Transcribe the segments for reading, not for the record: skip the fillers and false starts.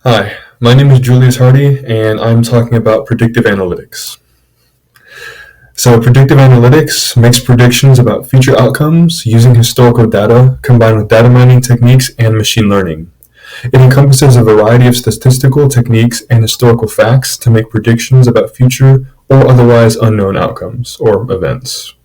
Hi, my name is Julius Hardy, and I'm talking about predictive analytics. So, predictive analytics makes predictions about future outcomes using historical data combined with data mining techniques and machine learning. It encompasses a variety of statistical techniques and historical facts to make predictions about future or otherwise unknown outcomes or events.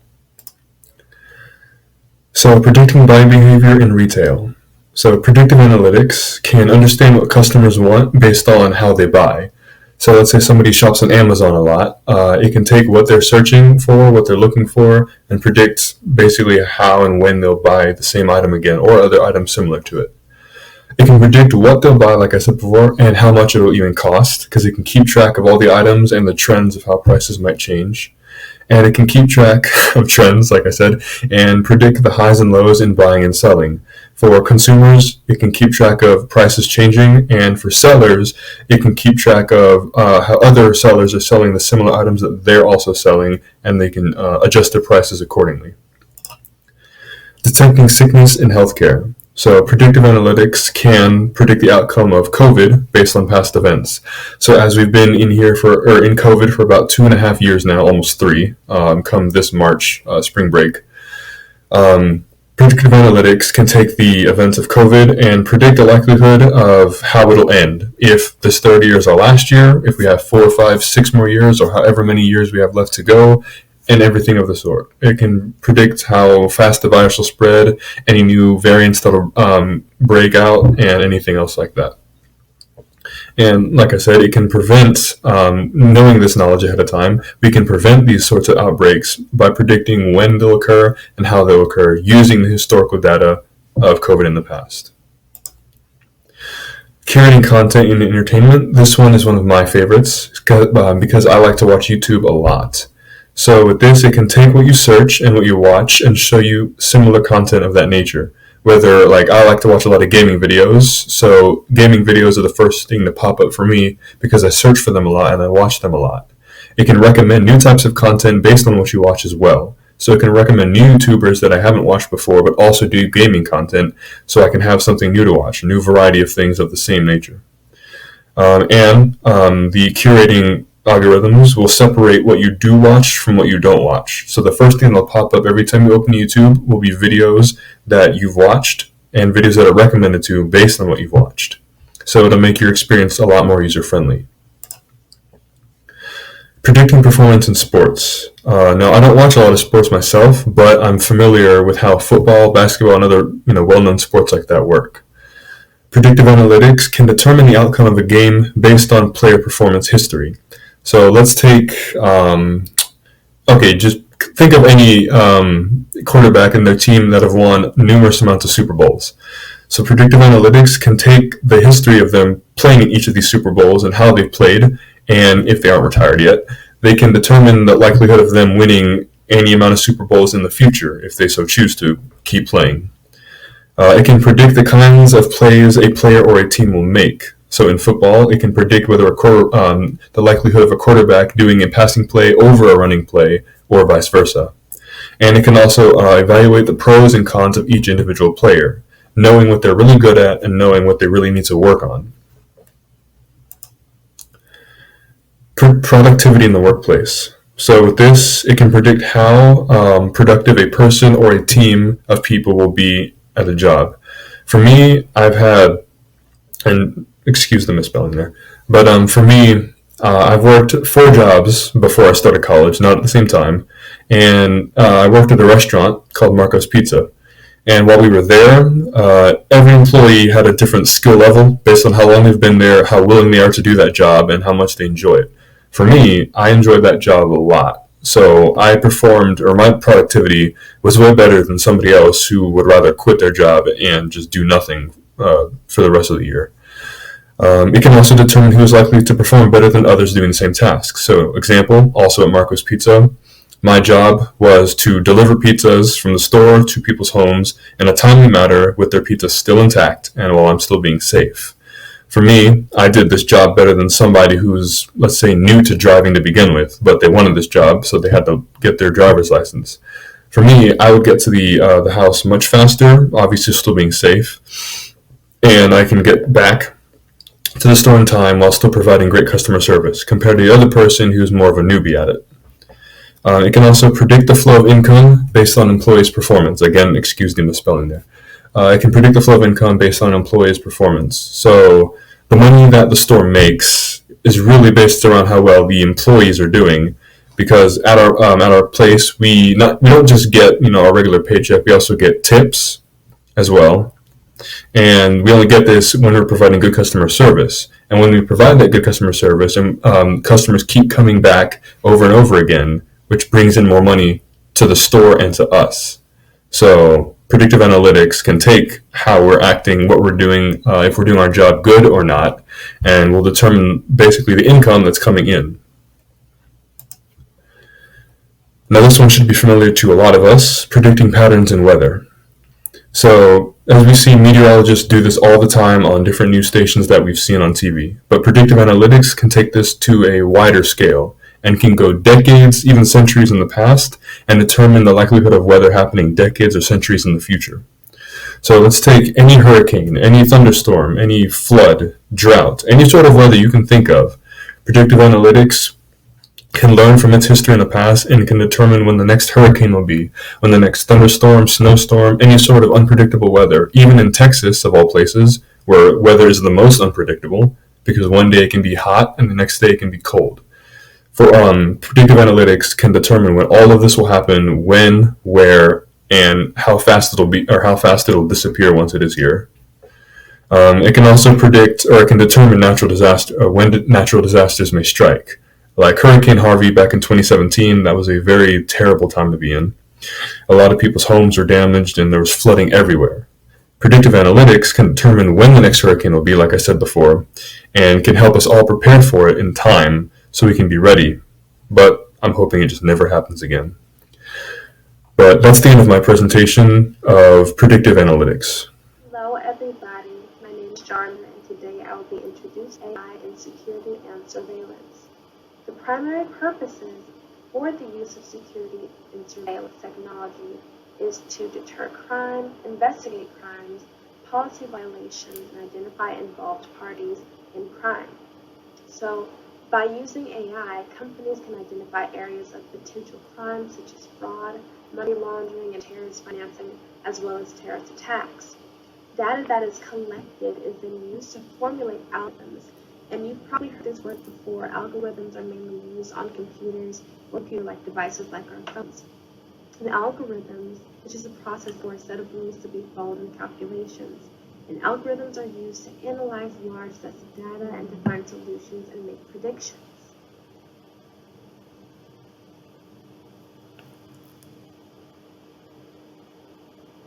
So, predicting buying behavior in retail. So, predictive analytics can understand what customers want based on how they buy. So, let's say somebody shops on Amazon a lot. It can take what they're searching for, what they're looking for, and predict basically how and when they'll buy the same item again or other items similar to it. It can predict what they'll buy, like I said before, and how much it will even cost, because it can keep track of all the items and the trends of how prices might change. And it can keep track of trends, like I said, and predict the highs and lows in buying and selling. For consumers, it can keep track of prices changing, and for sellers, it can keep track of how other sellers are selling the similar items that they're also selling, and they can adjust their prices accordingly. Detecting sickness in healthcare. So predictive analytics can predict the outcome of COVID based on past events. So as we've been in COVID for about 2.5 years now, almost three, come this March spring break, predictive analytics can take the events of COVID and predict the likelihood of how it'll end. If this third year is our last year, if we have 4, 5, 6 more years, or however many years we have left to go, and everything of the sort. It can predict how fast the virus will spread, any new variants that'll break out, and anything else like that. And like I said, it can prevent, knowing this knowledge ahead of time, we can prevent these sorts of outbreaks by predicting when they'll occur and how they'll occur using the historical data of COVID in the past. Curating content in entertainment. This one is one of my favorites because I like to watch YouTube a lot. So with this, it can take what you search and what you watch and show you similar content of that nature. Whether, like, I like to watch a lot of gaming videos, so gaming videos are the first thing to pop up for me because I search for them a lot and I watch them a lot. It can recommend new types of content based on what you watch as well. So it can recommend new YouTubers that I haven't watched before but also do gaming content so I can have something new to watch, a new variety of things of the same nature. The curating algorithms will separate what you do watch from what you don't watch. So the first thing that'll pop up every time you open YouTube will be videos that you've watched and videos that are recommended to you based on what you've watched. So it'll make your experience a lot more user-friendly. Predicting performance in sports. Now, I don't watch a lot of sports myself, but I'm familiar with how football, basketball, and other well-known sports like that work. Predictive analytics can determine the outcome of a game based on player performance history. So let's take, just think of any quarterback in their team that have won numerous amounts of Super Bowls. So predictive analytics can take the history of them playing in each of these Super Bowls and how they've played, and if they aren't retired yet, they can determine the likelihood of them winning any amount of Super Bowls in the future if they so choose to keep playing. It can predict the kinds of plays a player or a team will make. So in football, it can predict whether the likelihood of a quarterback doing a passing play over a running play or vice versa. And it can also evaluate the pros and cons of each individual player, knowing what they're really good at and knowing what they really need to work on. Productivity in the workplace. So with this, it can predict how productive a person or a team of people will be at a job. For me, excuse the misspelling there, but for me, I've worked 4 jobs before I started college, not at the same time, and I worked at a restaurant called Marco's Pizza. And while we were there, every employee had a different skill level based on how long they've been there, how willing they are to do that job, and how much they enjoy it. For me, I enjoyed that job a lot. So my productivity was way better than somebody else who would rather quit their job and just do nothing for the rest of the year. It can also determine who is likely to perform better than others doing the same task. So, example, also at Marco's Pizza, my job was to deliver pizzas from the store to people's homes in a timely manner with their pizza still intact and while I'm still being safe. For me, I did this job better than somebody who's, let's say, new to driving to begin with, but they wanted this job, so they had to get their driver's license. For me, I would get to the house much faster, obviously still being safe, and I can get back to the store in time while still providing great customer service compared to the other person who's more of a newbie at it. It can also predict the flow of income based on employees' performance. Again, excuse the misspelling there. It can predict the flow of income based on employees' performance. So the money that the store makes is really based around how well the employees are doing. Because at our place, we don't just get our regular paycheck. We also get tips as well, and we only get this when we're providing good customer service. And when we provide that good customer service, and customers keep coming back over and over again, which brings in more money to the store and to us. So predictive analytics can take how we're acting, what we're doing, if we're doing our job good or not, and will determine basically the income that's coming in. Now this one should be familiar to a lot of us, predicting patterns in weather. So as we see, meteorologists do this all the time on different news stations that we've seen on TV. But predictive analytics can take this to a wider scale and can go decades, even centuries in the past, and determine the likelihood of weather happening decades or centuries in the future. So let's take any hurricane, any thunderstorm, any flood, drought, any sort of weather you can think of. Predictive analytics can learn from its history in the past and can determine when the next hurricane will be, when the next thunderstorm, snowstorm, any sort of unpredictable weather, even in Texas, of all places, where weather is the most unpredictable, because one day it can be hot and the next day it can be cold. For predictive analytics can determine when all of this will happen, when, where, and how fast it'll be, or how fast it'll disappear once it is here. It can also predict, or it can determine when natural disasters may strike. Like Hurricane Harvey back in 2017, that was a very terrible time to be in. A lot of people's homes were damaged and there was flooding everywhere. Predictive analytics can determine when the next hurricane will be, like I said before, and can help us all prepare for it in time so we can be ready. But I'm hoping it just never happens again. But that's the end of my presentation of predictive analytics. Hello everybody, my name is Jarman and today I will be introducing AI in security and surveillance. The primary purposes for the use of security and surveillance technology is to deter crime, investigate crimes, policy violations, and identify involved parties in crime. So, by using AI, companies can identify areas of potential crime such as fraud, money laundering, and terrorist financing, as well as terrorist attacks. Data that is collected is then used to formulate algorithms. And you've probably heard this word before. Algorithms are mainly used on computers or computer-like devices like our phones. And algorithms, which is a process for a set of rules to be followed in calculations. And algorithms are used to analyze large sets of data and to find solutions and make predictions.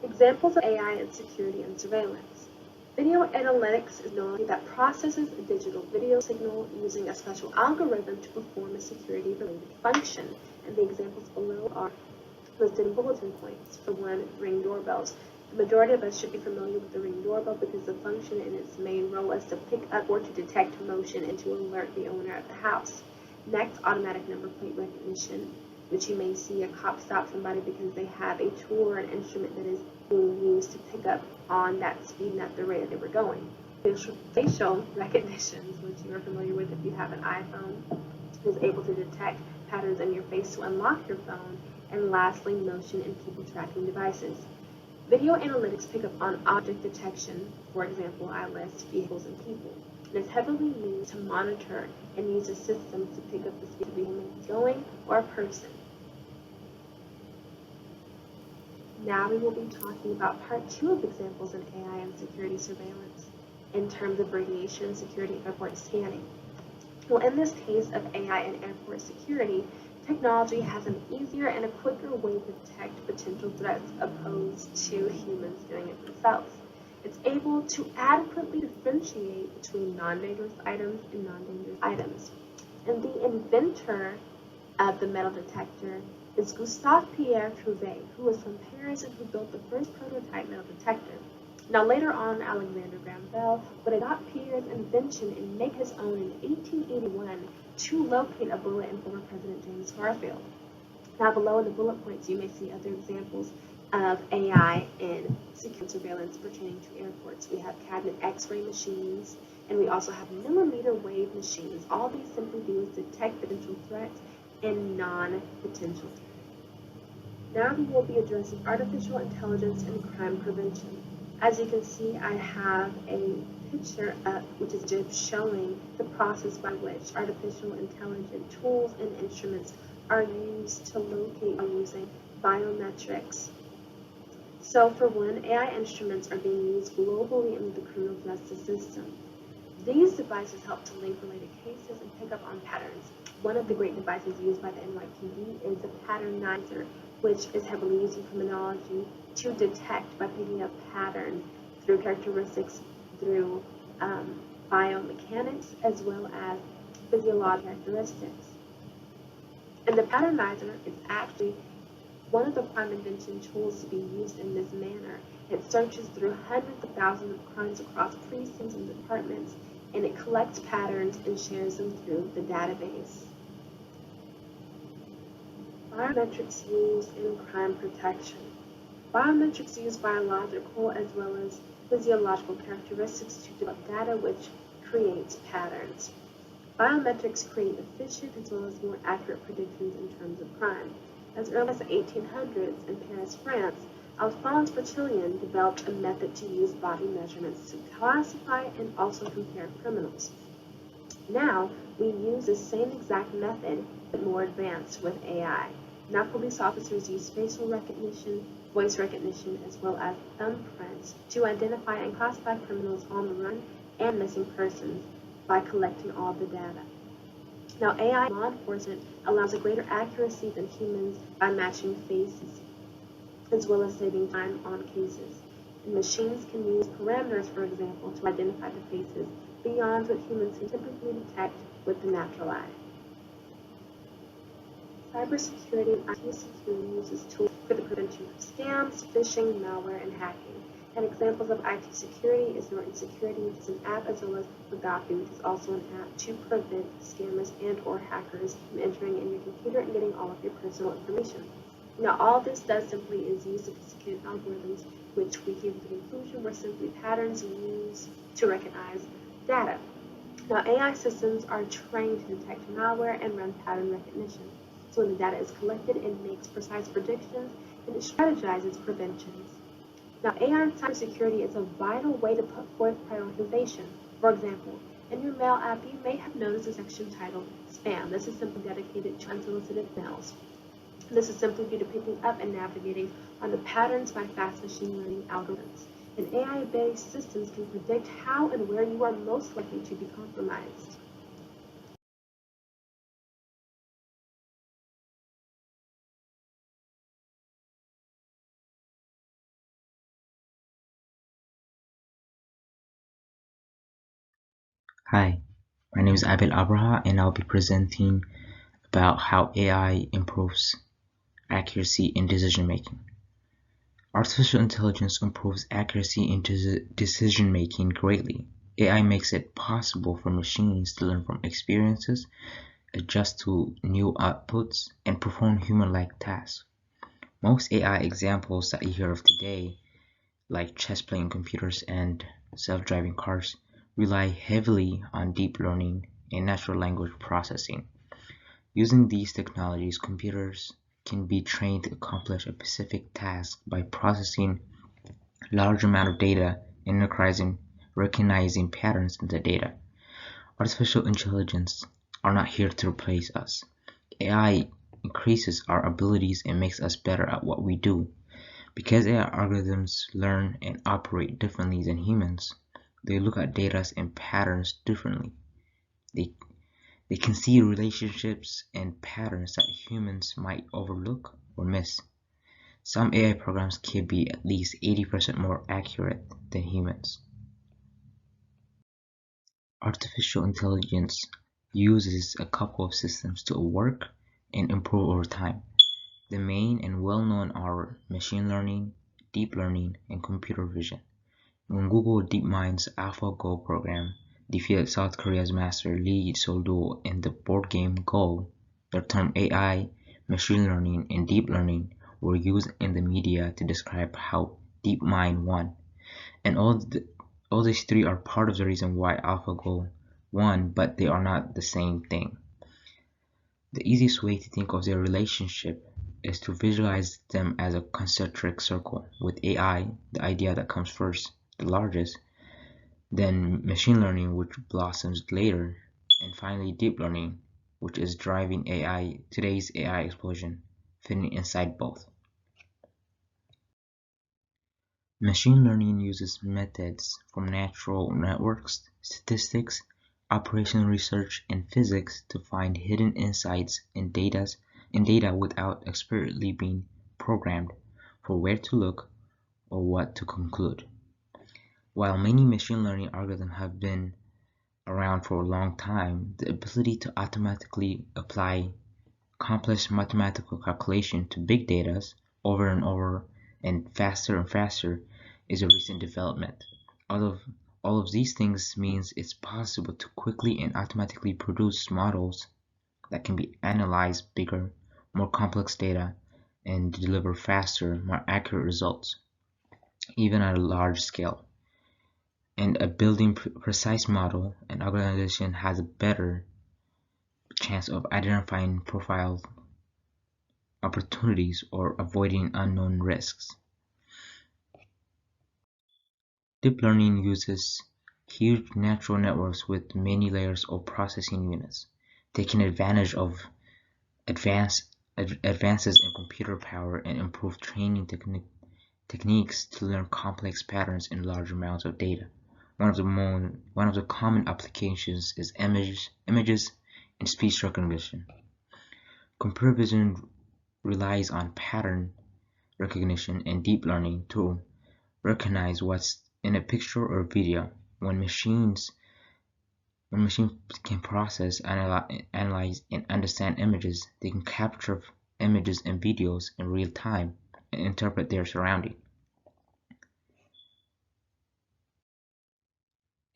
Examples of AI in security and surveillance. Video analytics is knowledge that processes a digital video signal using a special algorithm to perform a security-related function. And the examples below are listed in bulletin points. For one, Ring doorbells. The majority of us should be familiar with the Ring doorbell because the function in its main role is to pick up or to detect motion and to alert the owner of the house. Next, automatic number plate recognition, which you may see a cop stop somebody because they have a tool or an instrument that is being used to pick up on that speed and at the rate that they were going. Facial recognition, which you are familiar with if you have an iPhone, is able to detect patterns in your face to unlock your phone. And lastly, motion and people tracking devices. Video analytics pick up on object detection, for example, I list vehicles and people. It is heavily used to monitor and use a system to pick up the speed of a human going or a person. Now we will be talking about part 2 of examples in AI and security surveillance in terms of radiation security airport scanning. Well, in this case of AI and airport security, technology has an easier and a quicker way to detect potential threats opposed to humans doing it themselves. It's able to adequately differentiate between non-dangerous items and non-dangerous items. And the inventor of the metal detector is Gustave Pierre Trouvé, who was from Paris and who built the first prototype metal detector. Now later on, Alexander Graham Bell would adopt Pierre's invention and make his own in 1881 to locate a bullet in former President James Garfield. Now below in the bullet points, you may see other examples of AI in security surveillance pertaining to airports. We have cabinet X-ray machines, And we also have millimeter wave machines. All these simply do is detect potential threats and non-potential threats. Now we will be addressing artificial intelligence and crime prevention. As you can see, I have a picture up, which is just showing the process by which artificial intelligence tools and instruments are used to locate using biometrics. So for one, AI instruments are being used globally in the criminal justice system. These devices help to link related cases and pick up on patterns. One of the great devices used by the NYPD is the patternizer, which is heavily used in criminology to detect by picking up patterns through characteristics, through biomechanics, as well as physiological characteristics. And the patternizer is actually one of the crime prevention tools to be used in this manner. It searches through hundreds of thousands of crimes across precincts and departments, and it collects patterns and shares them through the database. Biometrics used in crime protection. Biometrics use biological as well as physiological characteristics to develop data which creates patterns. Biometrics create efficient as well as more accurate predictions in terms of crime. As early as the 1800s in Paris, France, Alphonse Bertillon developed a method to use body measurements to classify and also compare criminals. Now, we use the same exact method, but more advanced with AI. Now, police officers use facial recognition, voice recognition, as well as thumbprints to identify and classify criminals on the run and missing persons by collecting all the data. Now, AI law enforcement allows a greater accuracy than humans by matching faces, as well as saving time on cases. And machines can use parameters, for example, to identify the faces beyond what humans can typically detect with the natural eye. Cybersecurity and IT security uses tools for the prevention of scams, phishing, malware, and hacking. And examples of IT security is Norton Security, which is an app, as well as McAfee, which is also an app to prevent scammers and or hackers from entering in your computer and getting all of your personal information. Now, all this does simply is use sophisticated algorithms, which we came to the conclusion were simply patterns used to recognize data. Now, AI systems are trained to detect malware and run pattern recognition. So when the data is collected, it makes precise predictions and it strategizes preventions. Now, AI and cybersecurity is a vital way to put forth prioritization. For example, in your mail app, you may have noticed a section titled Spam. This is simply dedicated to unsolicited mails. This is simply due to picking up and navigating on the patterns by fast machine learning algorithms. And AI-based systems can predict how and where you are most likely to be compromised. Hi, my name is Abel Abraha and I'll be presenting about how AI improves accuracy in decision making. Artificial intelligence improves accuracy in decision making greatly. AI makes it possible for machines to learn from experiences, adjust to new outputs, and perform human-like tasks. Most AI examples that you hear of today, like chess-playing computers and self-driving cars, rely heavily on deep learning and natural language processing. Using these technologies, computers can be trained to accomplish a specific task by processing a large amount of data and recognizing patterns in the data. Artificial intelligence are not here to replace us. AI increases our abilities and makes us better at what we do. Because AI algorithms learn and operate differently than humans, they look at data and patterns differently. They can see relationships and patterns that humans might overlook or miss. Some AI programs can be at least 80% more accurate than humans. Artificial intelligence uses a couple of systems to work and improve over time. The main and well-known are machine learning, deep learning, and computer vision. When Google DeepMind's AlphaGo program defeated South Korea's master Lee Sedol in the board game Go, the term AI, machine learning, and deep learning were used in the media to describe how DeepMind won. And All these three are part of the reason why AlphaGo won, but they are not the same thing. The easiest way to think of their relationship is to visualize them as a concentric circle, with AI, the idea that comes first, the largest, then machine learning, which blossoms later, and finally deep learning, which is driving today's AI explosion, fitting inside both. Machine learning uses methods from natural networks, statistics, operational research, and physics to find hidden insights in data without expertly being programmed for where to look or what to conclude. While many machine learning algorithms have been around for a long time, the ability to automatically apply complex mathematical calculation to big data over and over and faster is a recent development. All of these things means it's possible to quickly and automatically produce models that can be analyze bigger, more complex data and deliver faster, more accurate results, even at a large scale. And a building precise model, an organization has a better chance of identifying profile opportunities or avoiding unknown risks. Deep learning uses huge neural networks with many layers of processing units, taking advantage of advances in computer power and improved training techniques to learn complex patterns in large amounts of data. One of the common applications is images and speech recognition. Computer vision relies on pattern recognition and deep learning to recognize what's in a picture or video. When machines can process, analyze, and understand images, they can capture images and videos in real time and interpret their surroundings.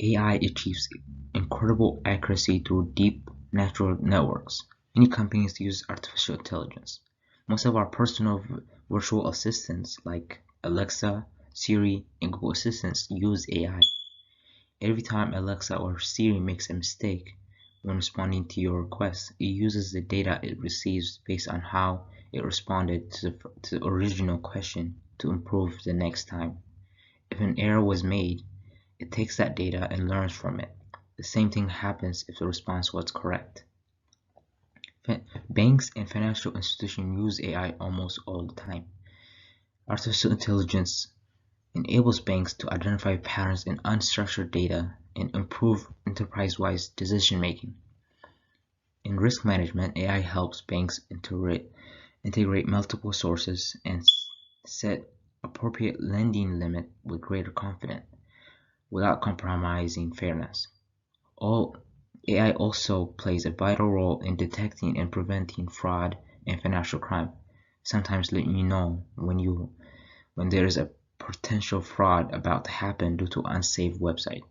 AI achieves incredible accuracy through deep neural networks. Many companies use artificial intelligence. Most of our personal virtual assistants like Alexa, Siri, and Google Assistants use AI. Every time Alexa or Siri makes a mistake when responding to your request, it uses the data it receives based on how it responded to the original question to improve the next time. If an error was made, it takes that data and learns from it. The same thing happens if the response was correct. Banks and financial institutions use AI almost all the time. Artificial intelligence enables banks to identify patterns in unstructured data and improve enterprise-wide decision-making. In risk management, AI helps banks integrate multiple sources and set appropriate lending limit with greater confidence without compromising fairness. AI also plays a vital role in detecting and preventing fraud and financial crime, sometimes letting you know when there is a potential fraud about to happen due to unsafe website.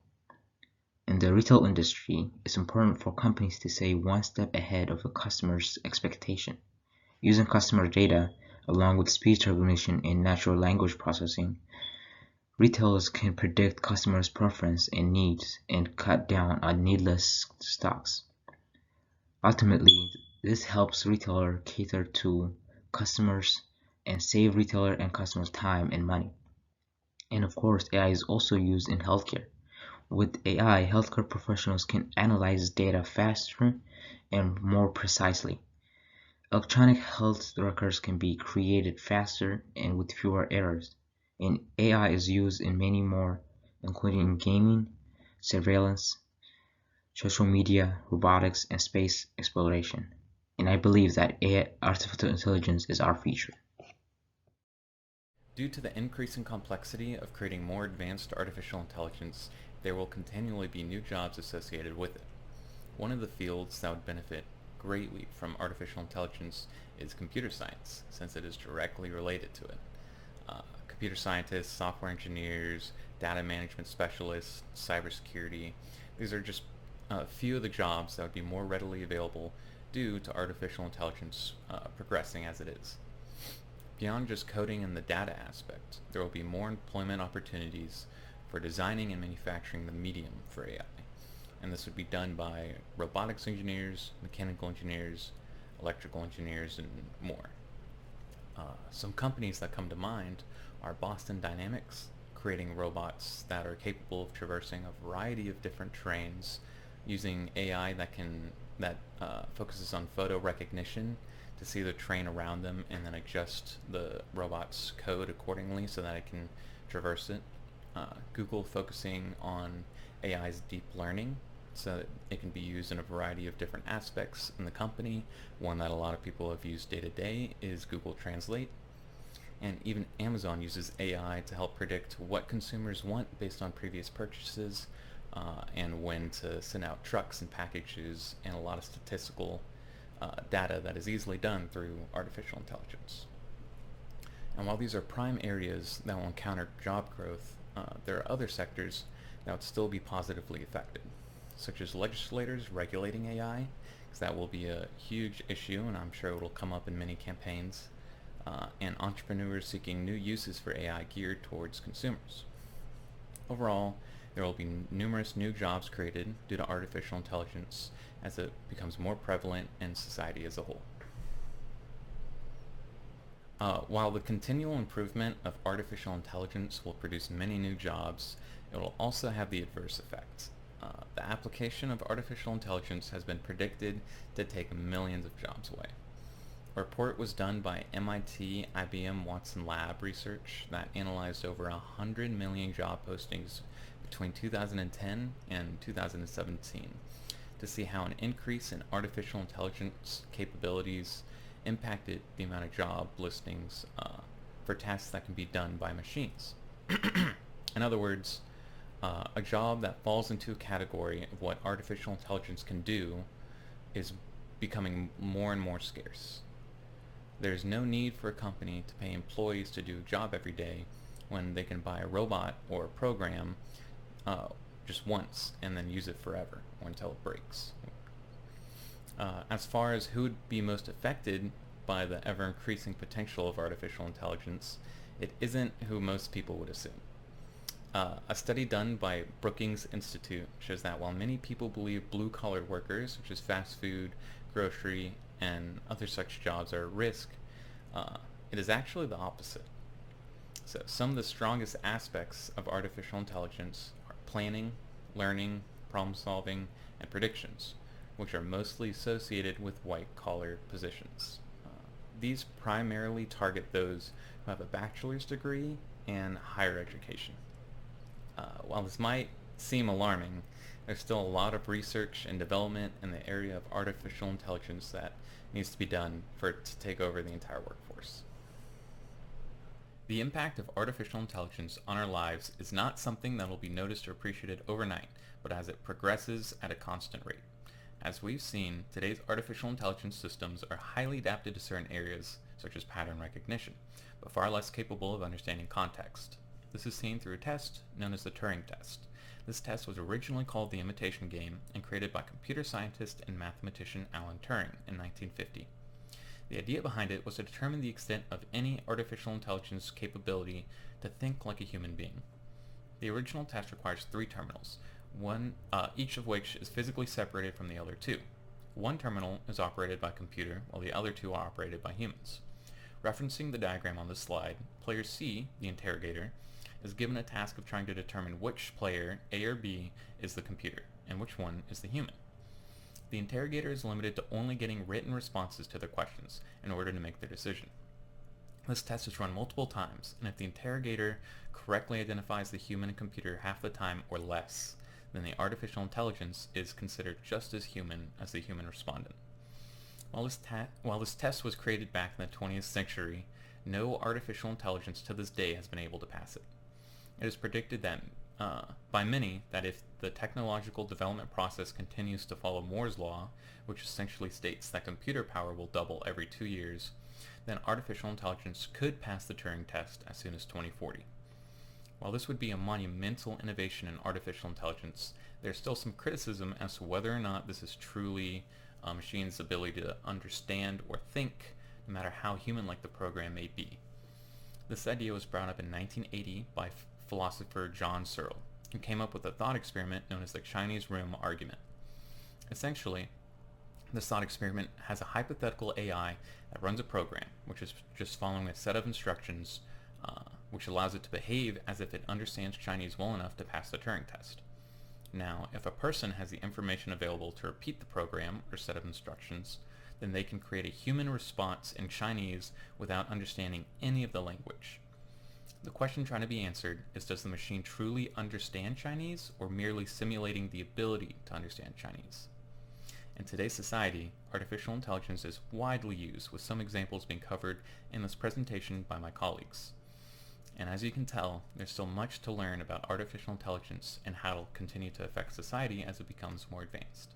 In the retail industry, it's important for companies to stay one step ahead of the customer's expectation. Using customer data along with speech recognition and natural language processing, retailers can predict customers' preference and needs and cut down on needless stocks. Ultimately, this helps retailers cater to customers and save retailer and customers time and money. And of course, AI is also used in healthcare. With AI, healthcare professionals can analyze data faster and more precisely. Electronic health records can be created faster and with fewer errors. And AI is used in many more, including gaming, surveillance, social media, robotics, and space exploration. And I believe that artificial intelligence is our future. Due to the increasing complexity of creating more advanced artificial intelligence, there will continually be new jobs associated with it. One of the fields that would benefit greatly from artificial intelligence is computer science, since it is directly related to it. Computer scientists, software engineers, data management specialists, cybersecurity, these are just a few of the jobs that would be more readily available due to artificial intelligence progressing as it is. Beyond just coding and the data aspect, there will be more employment opportunities for designing and manufacturing the medium for AI. And this would be done by robotics engineers, mechanical engineers, electrical engineers, and more. Some companies that come to mind are Boston Dynamics, creating robots that are capable of traversing a variety of different terrains using AI that focuses on photo recognition to see the terrain around them and then adjust the robot's code accordingly so that it can traverse it. Google focusing on AI's deep learning so that it can be used in a variety of different aspects in the company. One that a lot of people have used day to day is Google Translate. And even Amazon uses AI to help predict what consumers want based on previous purchases, and when to send out trucks and packages, and a lot of statistical data that is easily done through artificial intelligence. And while these are prime areas that will encounter job growth, there are other sectors that would still be positively affected, such as legislators regulating AI, because that will be a huge issue, and I'm sure it will come up in many campaigns, and entrepreneurs seeking new uses for AI geared towards consumers. Overall, there will be numerous new jobs created due to artificial intelligence as it becomes more prevalent in society as a whole. While the continual improvement of artificial intelligence will produce many new jobs, it will also have the adverse effects. The application of artificial intelligence has been predicted to take millions of jobs away. A report was done by MIT IBM Watson Lab Research that analyzed over 100 million job postings between 2010 and 2017 to see how an increase in artificial intelligence capabilities impacted the amount of job listings for tasks that can be done by machines. In other words, a job that falls into a category of what artificial intelligence can do is becoming more and more scarce. There's no need for a company to pay employees to do a job every day when they can buy a robot or a program just once and then use it forever or until it breaks. As far as who would be most affected by the ever-increasing potential of artificial intelligence, it isn't who most people would assume. A study done by Brookings Institute shows that while many people believe blue-collar workers, such as fast food, grocery, and other such jobs are at risk, it is actually the opposite. So some of the strongest aspects of artificial intelligence are planning, learning, problem solving, and predictions, which are mostly associated with white-collar positions. These primarily target those who have a bachelor's degree and higher education. While this might seem alarming, there's still a lot of research and development in the area of artificial intelligence that needs to be done for it to take over the entire workforce. The impact of artificial intelligence on our lives is not something that will be noticed or appreciated overnight, but as it progresses at a constant rate. As we've seen, today's artificial intelligence systems are highly adapted to certain areas, such as pattern recognition, but far less capable of understanding context. This is seen through a test known as the Turing test. This test was originally called the imitation game and created by computer scientist and mathematician Alan Turing in 1950. The idea behind it was to determine the extent of any artificial intelligence capability to think like a human being. The original test requires 3 terminals, each of which is physically separated from the other 2. One terminal is operated by a computer, while the other 2 are operated by humans. Referencing the diagram on this slide, player C, the interrogator, is given a task of trying to determine which player, A or B, is the computer, and which one is the human. The interrogator is limited to only getting written responses to their questions in order to make their decision. This test is run multiple times, and if the interrogator correctly identifies the human and computer half the time or less, then the artificial intelligence is considered just as human as the human respondent. While this test was created back in the 20th century, no artificial intelligence to this day has been able to pass it. It is predicted that by many that if the technological development process continues to follow Moore's law, which essentially states that computer power will double every 2 years, then artificial intelligence could pass the Turing test as soon as 2040. While this would be a monumental innovation in artificial intelligence, there's still some criticism as to whether or not this is truly a machine's ability to understand or think, no matter how human-like the program may be. This idea was brought up in 1980 by philosopher John Searle, who came up with a thought experiment known as the Chinese room argument. Essentially, this thought experiment has a hypothetical AI that runs a program, which is just following a set of instructions which allows it to behave as if it understands Chinese well enough to pass the Turing test. Now, if a person has the information available to repeat the program or set of instructions, then they can create a human response in Chinese without understanding any of the language. The question trying to be answered is, does the machine truly understand Chinese or merely simulating the ability to understand Chinese? In today's society, artificial intelligence is widely used, with some examples being covered in this presentation by my colleagues. And as you can tell, there's still much to learn about artificial intelligence and how it'll continue to affect society as it becomes more advanced.